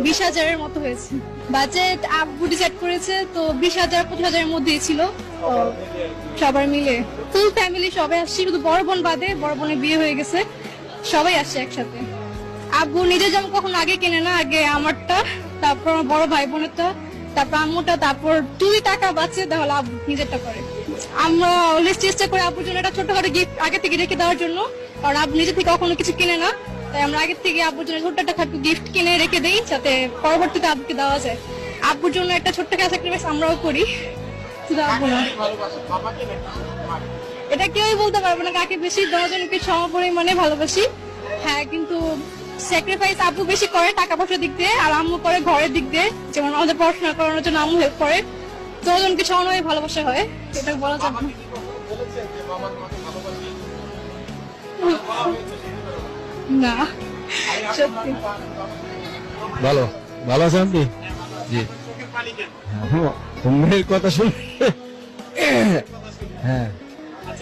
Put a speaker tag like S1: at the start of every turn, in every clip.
S1: 20,000-এর মতো হয়েছে। বাজেট আব্বু ডিসাইড করেছে, তো 20,000-25,000-এর মধ্যেই ছিল। তো সবার মিলে ফুল ফ্যামিলি সবাই আসছে, শুধু বড় বোন বাদে। বড় বোনের বিয়ে হয়ে গেছে, সবাই আসছে একসাথে। আব্বু নিজে যেমন কখনো আগে কেনে না, আগে আমারটা, তারপর আমার বড় ভাই বোনেরটা, তারপর আম্মুটা, তারপর যদি টাকা বাঁচে তাহলে আব্বু নিজেরটা করে। আমরা অলওয়েজ চেষ্টা করি আব্বুর জন্য একটা ছোটখাটো গিফট আগে থেকে রেখে দেওয়ার জন্য, কারণ আব্বু নিজে থেকে কখনো কিছু কিনে না। তাই আমরা আগে থেকে আব্বুর জন্য ছোট্ট একটা খাটো গিফট কিনে রেখে দেই, যাতে পরবর্তীতে আব্বুকে দেওয়া যায়। আব্বুর জন্য একটা ছোট্ট একটা স্যাক্রিফাইস আমরাও করি, শুধু আব্বু না। এটা কেউই বলতে পারবে না কাকে বেশি, দুজনকে সমপরিমাণে ভালোবাসি। হ্যাঁ, কিন্তু স্যাক্রিফাইস আব্বু বেশি করে টাকা পয়সার দিক দিয়ে, আর আম্মু করে ঘরের দিক দিয়ে। যেমন আমাদের পড়াশোনা করানোর জন্য আম্মু হেল্প করে। দুজনকে সমানভাবে ভালোবাসা হয়, এটা বলা যাবে না। সত্যি
S2: ভালো ভালো আছেন আপনি? জি, মেয়ের কথা শুনে হ্যাঁ।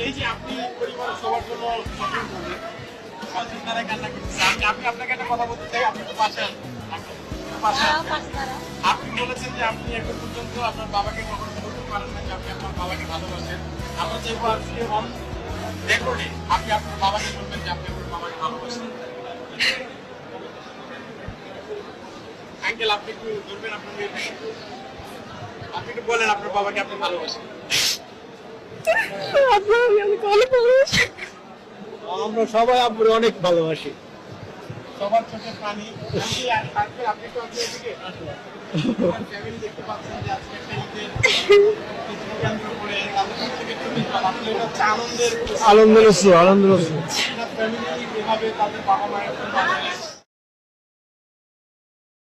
S3: এই যে আপনি পরিবার সবার জন্য শপিং করবেন, আপনারা কান্না করতেছেন। আমি আপনাকে একটা কথা বলতে চাই, আপনি তো পাশে আপনি বলেছেন যে আপনি এখন পর্যন্ত আপনার বাবাকে কখনো বলতে পারেন না যে আপনি আপনার বাবাকে ভালোবাসেন। আমরা চাইবো আজকে অন রেকর্ডে আপনি আপনার বাবাকে বলবেন যে আপনি আপনার বাবাকে ভালোবাসেন। আঙ্কেল, আপনি একটু ধরবেন আপনার মেয়েকে, আপনি একটু বলেন আপনার বাবাকে আপনি ভালোবাসেন।
S2: আমরা সবাই আব্বুরে অনেক ভালোবাসি।
S3: সবার চোখের পানি। আপনি তো আপনি এদিকে ফ্যামিলি দেখতে পাচ্ছেন যে আজকে একটা ঈদের কেন্দ্র করে তাদের থেকে তুমি আপনি এটা হচ্ছে আনন্দের
S2: আনন্দের উৎসব, আনন্দের উৎসব।
S3: ফ্যামিলি এভাবে তাদের বাবা মায়ের